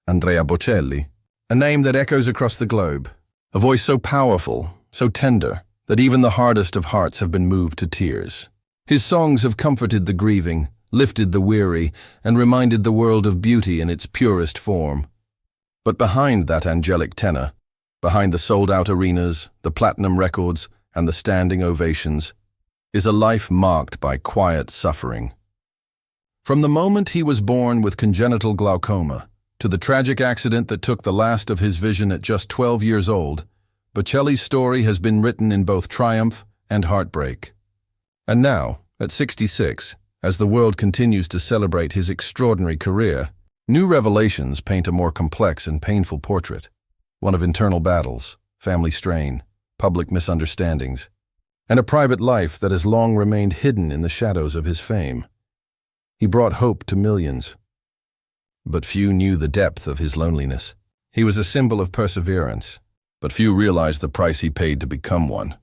Andrea Bocelli, a name that echoes across the globe, a voice so powerful, so tender, that even the hardest of hearts have been moved to tears. His songs have comforted the grieving, lifted the weary, and reminded the world of beauty in its purest form. But behind that angelic tenor, behind the sold-out arenas, the platinum records, and the standing ovations, is a life marked by quiet suffering. From the moment he was born with congenital glaucoma, to the tragic accident that took the last of his vision at just 12 years old, Bocelli's story has been written in both triumph and heartbreak. And now, at 66, as the world continues to celebrate his extraordinary career, new revelations paint a more complex and painful portrait, one of internal battles, family strain, public misunderstandings, and a private life that has long remained hidden in the shadows of his fame. He brought hope to millions, but few knew the depth of his loneliness. He was a symbol of perseverance, but few realized the price he paid to become one.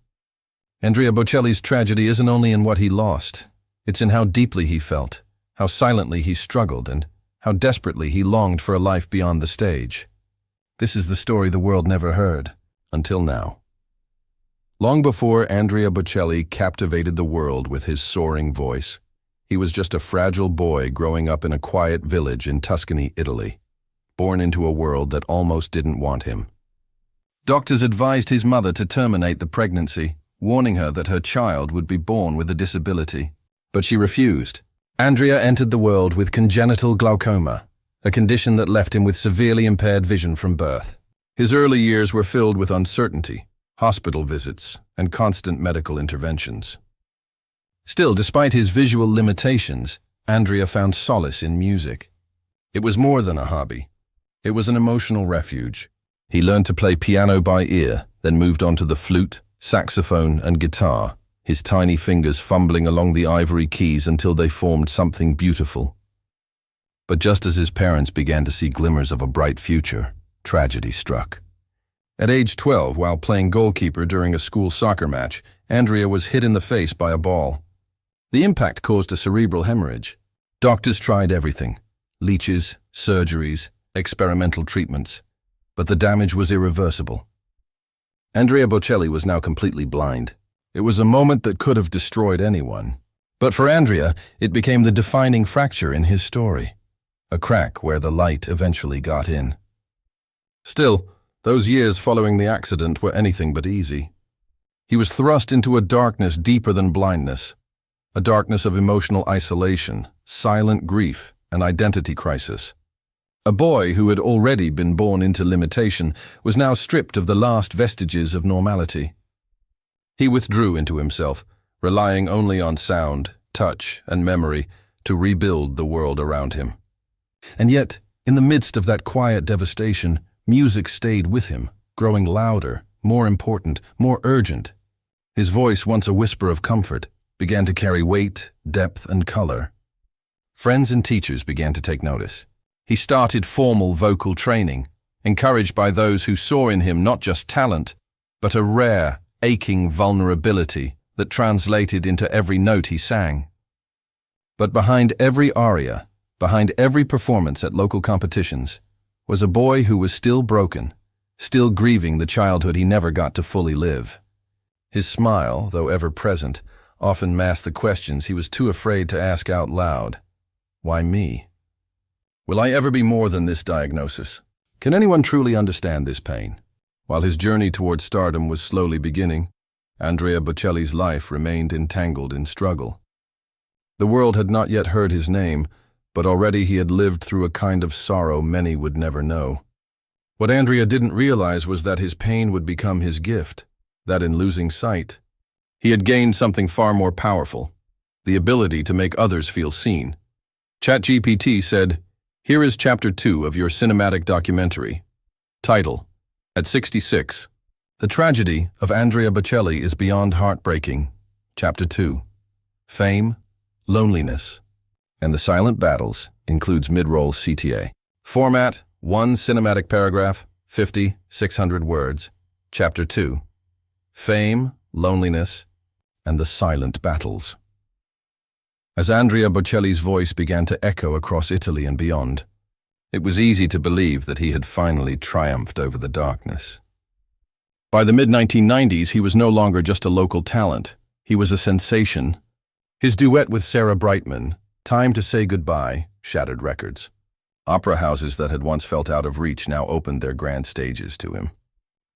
Andrea Bocelli's tragedy isn't only in what he lost, it's in how deeply he felt, how silently he struggled, and how desperately he longed for a life beyond the stage. This is the story the world never heard, until now. Long before Andrea Bocelli captivated the world with his soaring voice, he was just a fragile boy growing up in a quiet village in Tuscany, Italy, born into a world that almost didn't want him. Doctors advised his mother to terminate the pregnancy, warning her that her child would be born with a disability. But she refused. Andrea entered the world with congenital glaucoma, a condition that left him with severely impaired vision from birth. His early years were filled with uncertainty, hospital visits, and constant medical interventions. Still, despite his visual limitations, Andrea found solace in music. It was more than a hobby. It was an emotional refuge. He learned to play piano by ear, then moved on to the flute, saxophone, and guitar, his tiny fingers fumbling along the ivory keys until they formed something beautiful. But just as his parents began to see glimmers of a bright future, tragedy struck. At age 12, while playing goalkeeper during a school soccer match, Andrea was hit in the face by a ball. The impact caused a cerebral hemorrhage. Doctors tried everything: leeches, surgeries, experimental treatments, but the damage was irreversible. Andrea Bocelli was now completely blind. It was a moment that could have destroyed anyone. But for Andrea, it became the defining fracture in his story, a crack where the light eventually got in. Still, those years following the accident were anything but easy. He was thrust into a darkness deeper than blindness, a darkness of emotional isolation, silent grief, and identity crisis. A boy who had already been born into limitation was now stripped of the last vestiges of normality. He withdrew into himself, relying only on sound, touch, and memory to rebuild the world around him. And yet, in the midst of that quiet devastation, music stayed with him, growing louder, more important, more urgent. His voice, once a whisper of comfort, began to carry weight, depth, and color. Friends and teachers began to take notice. He started formal vocal training, encouraged by those who saw in him not just talent, but a rare, aching vulnerability that translated into every note he sang. But behind every aria, behind every performance at local competitions, was a boy who was still broken, still grieving the childhood he never got to fully live. His smile, though ever present, often masked the questions he was too afraid to ask out loud. Why me? Will I ever be more than this diagnosis? Can anyone truly understand this pain? While his journey toward stardom was slowly beginning, Andrea Bocelli's life remained entangled in struggle. The world had not yet heard his name, but already he had lived through a kind of sorrow many would never know. What Andrea didn't realize was that his pain would become his gift, that in losing sight, he had gained something far more powerful, the ability to make others feel seen. ChatGPT said, "Here is Chapter 2 of your cinematic documentary." Title: At 66, The Tragedy of Andrea Bocelli is Beyond Heartbreaking. Chapter 2, Fame, Loneliness, and the Silent Battles includes mid-roll CTA. Format: 1 cinematic paragraph, 50, 600 words. Chapter 2, Fame, Loneliness, and the Silent Battles. As Andrea Bocelli's voice began to echo across Italy and beyond, It was easy to believe that he had finally triumphed over the darkness. By the mid-1990s, he was no longer just a local talent. He was a sensation. His duet with Sarah Brightman, Time to Say Goodbye, shattered records. Opera houses that had once felt out of reach now opened their grand stages to him.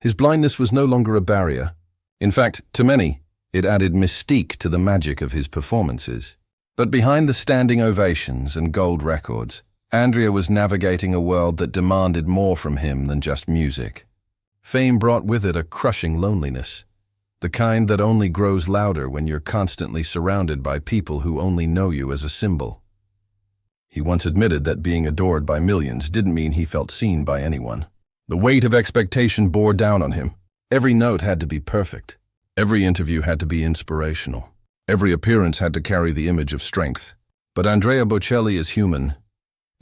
His blindness was no longer a barrier. In fact, to many, it added mystique to the magic of his performances. But behind the standing ovations and gold records, Andrea was navigating a world that demanded more from him than just music. Fame brought with it a crushing loneliness, the kind that only grows louder when you're constantly surrounded by people who only know you as a symbol. He once admitted that being adored by millions didn't mean he felt seen by anyone. The weight of expectation bore down on him. Every note had to be perfect. Every interview had to be inspirational. Every appearance had to carry the image of strength. But Andrea Bocelli is human,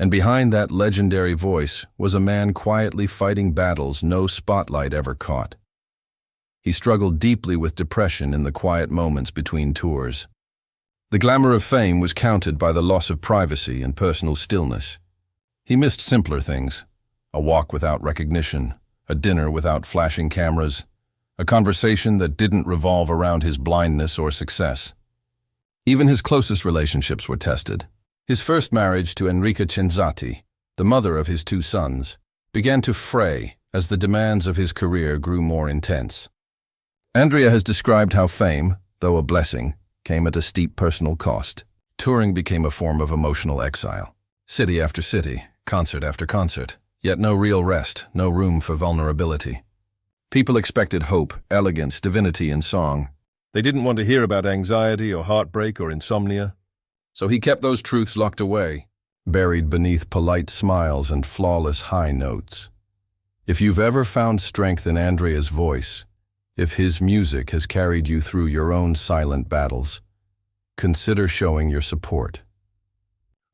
and behind that legendary voice was a man quietly fighting battles no spotlight ever caught. He struggled deeply with depression in the quiet moments between tours. The glamour of fame was countered by the loss of privacy and personal stillness. He missed simpler things: a walk without recognition, a dinner without flashing cameras, a conversation that didn't revolve around his blindness or success. Even his closest relationships were tested. His first marriage to Enrica Cenzati, the mother of his 2 sons, began to fray as the demands of his career grew more intense. Andrea has described how fame, though a blessing, came at a steep personal cost. Touring became a form of emotional exile. City after city, concert after concert, yet no real rest, no room for vulnerability. People expected hope, elegance, divinity in song. They didn't want to hear about anxiety or heartbreak or insomnia. So he kept those truths locked away, buried beneath polite smiles and flawless high notes. If you've ever found strength in Andrea's voice, if his music has carried you through your own silent battles, consider showing your support.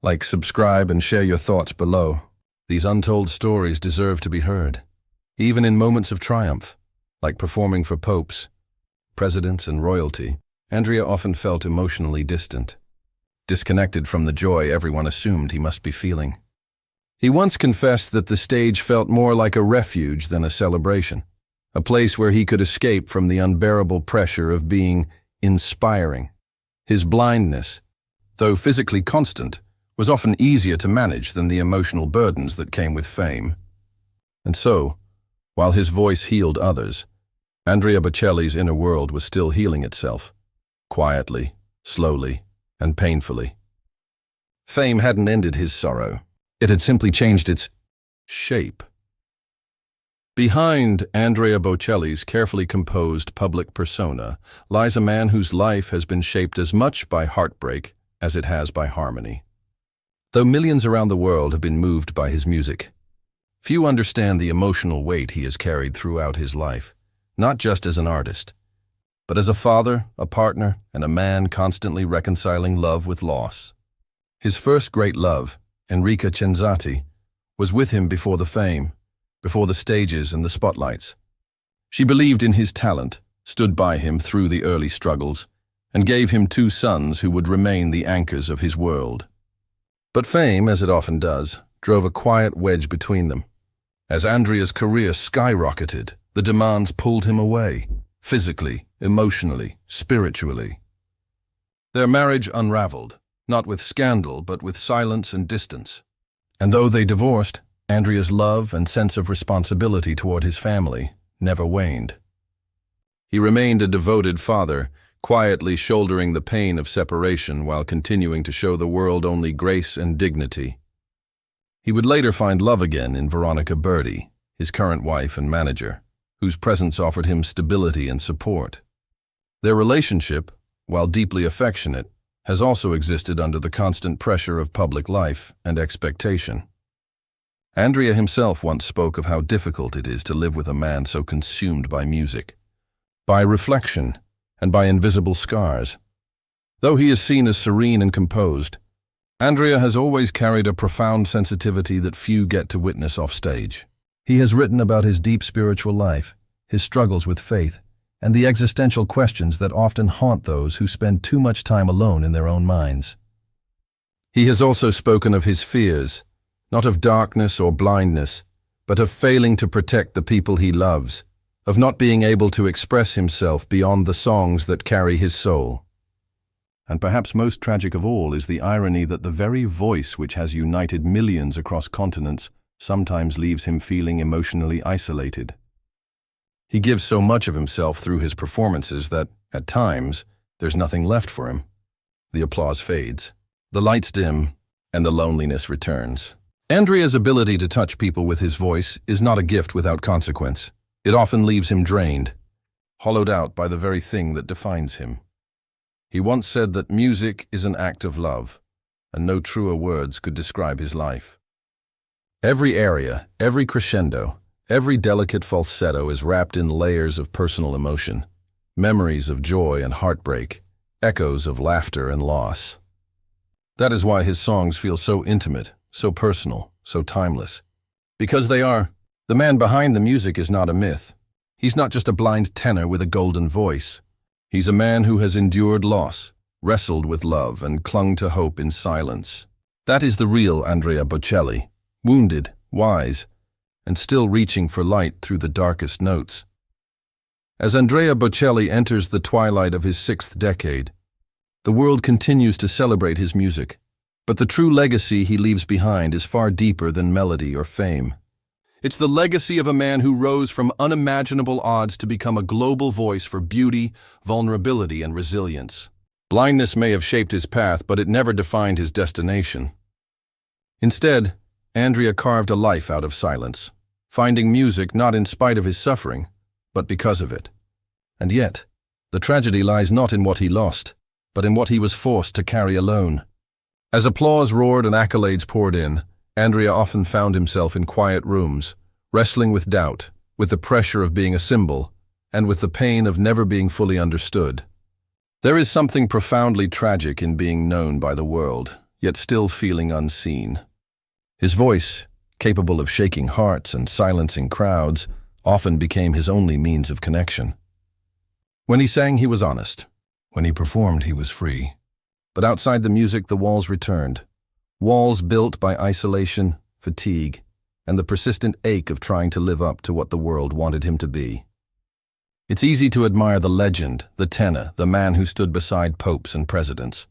Like, subscribe, and share your thoughts below. These untold stories deserve to be heard, even in moments of triumph, like performing for popes, presidents, and royalty. Andrea often felt emotionally distant, disconnected from the joy everyone assumed he must be feeling. He once confessed that the stage felt more like a refuge than a celebration, a place where he could escape from the unbearable pressure of being inspiring. His blindness, though physically constant, was often easier to manage than the emotional burdens that came with fame. And so, while his voice healed others, Andrea Bocelli's inner world was still healing itself, quietly, slowly, and painfully. Fame hadn't ended his sorrow. It had simply changed its shape. Behind Andrea Bocelli's carefully composed public persona lies a man whose life has been shaped as much by heartbreak as it has by harmony. Though millions around the world have been moved by his music, few understand the emotional weight he has carried throughout his life, not just as an artist, but as a father, a partner, and a man constantly reconciling love with loss. His first great love, Enrica Cenzati, was with him before the fame, before the stages and the spotlights. She believed in his talent, stood by him through the early struggles, and gave him 2 sons who would remain the anchors of his world. But fame, as it often does, drove a quiet wedge between them. As Andrea's career skyrocketed, the demands pulled him away, physically, emotionally, spiritually. Their marriage unraveled, not with scandal, but with silence and distance. And though they divorced, Andrea's love and sense of responsibility toward his family never waned. He remained a devoted father, quietly shouldering the pain of separation while continuing to show the world only grace and dignity. He would later find love again in Veronica Berti, his current wife and manager, whose presence offered him stability and support. Their relationship, while deeply affectionate, has also existed under the constant pressure of public life and expectation. Andrea himself once spoke of how difficult it is to live with a man so consumed by music, by reflection, and by invisible scars. Though he is seen as serene and composed, Andrea has always carried a profound sensitivity that few get to witness off stage. He has written about his deep spiritual life, his struggles with faith, and the existential questions that often haunt those who spend too much time alone in their own minds. He has also spoken of his fears, not of darkness or blindness, but of failing to protect the people he loves, of not being able to express himself beyond the songs that carry his soul. And perhaps most tragic of all is the irony that the very voice which has united millions across continents sometimes leaves him feeling emotionally isolated. He gives so much of himself through his performances that, at times, there's nothing left for him. The applause fades, the lights dim, and the loneliness returns. Andrea's ability to touch people with his voice is not a gift without consequence. It often leaves him drained, hollowed out by the very thing that defines him. He once said that music is an act of love, and no truer words could describe his life. Every aria, every crescendo, every delicate falsetto is wrapped in layers of personal emotion, memories of joy and heartbreak, echoes of laughter and loss. That is why his songs feel so intimate, so personal, so timeless. Because they are. The man behind the music is not a myth. He's not just a blind tenor with a golden voice. He's a man who has endured loss, wrestled with love, and clung to hope in silence. That is the real Andrea Bocelli, wounded, wise, and still reaching for light through the darkest notes. As Andrea Bocelli enters the twilight of his 6th decade, the world continues to celebrate his music, but the true legacy he leaves behind is far deeper than melody or fame. It's the legacy of a man who rose from unimaginable odds to become a global voice for beauty, vulnerability, and resilience. Blindness may have shaped his path, but it never defined his destination. Instead, Andrea carved a life out of silence, finding music not in spite of his suffering, but because of it. And yet, the tragedy lies not in what he lost, but in what he was forced to carry alone. As applause roared and accolades poured in, Andrea often found himself in quiet rooms, wrestling with doubt, with the pressure of being a symbol, and with the pain of never being fully understood. There is something profoundly tragic in being known by the world, yet still feeling unseen. His voice, capable of shaking hearts and silencing crowds, often became his only means of connection. When he sang, he was honest. When he performed, he was free. But outside the music, the walls returned. Walls built by isolation, fatigue, and the persistent ache of trying to live up to what the world wanted him to be. It's easy to admire the legend, the tenor, the man who stood beside popes and presidents.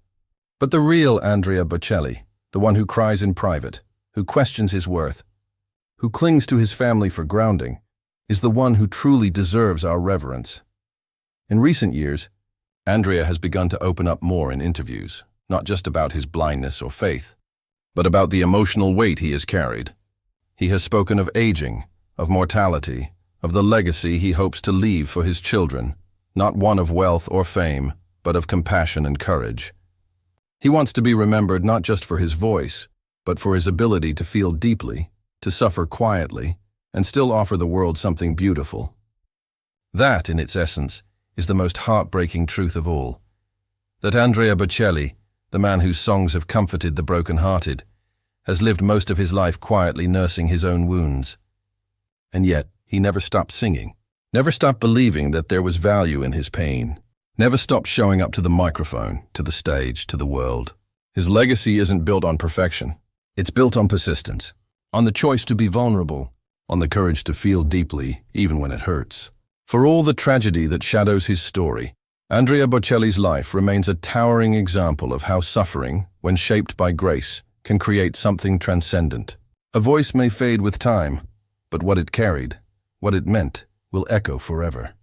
But the real Andrea Bocelli, the one who cries in private, who questions his worth, who clings to his family for grounding, is the one who truly deserves our reverence. In recent years, Andrea has begun to open up more in interviews, not just about his blindness or faith, but about the emotional weight he has carried. He has spoken of aging, of mortality, of the legacy he hopes to leave for his children, not one of wealth or fame, but of compassion and courage. He wants to be remembered not just for his voice, but for his ability to feel deeply, to suffer quietly, and still offer the world something beautiful. That, in its essence, is the most heartbreaking truth of all. That Andrea Bocelli, the man whose songs have comforted the broken-hearted, has lived most of his life quietly nursing his own wounds. And yet, he never stopped singing, never stopped believing that there was value in his pain, never stopped showing up to the microphone, to the stage, to the world. His legacy isn't built on perfection. It's built on persistence, on the choice to be vulnerable, on the courage to feel deeply, even when it hurts. For all the tragedy that shadows his story, Andrea Bocelli's life remains a towering example of how suffering, when shaped by grace, can create something transcendent. A voice may fade with time, but what it carried, what it meant, will echo forever.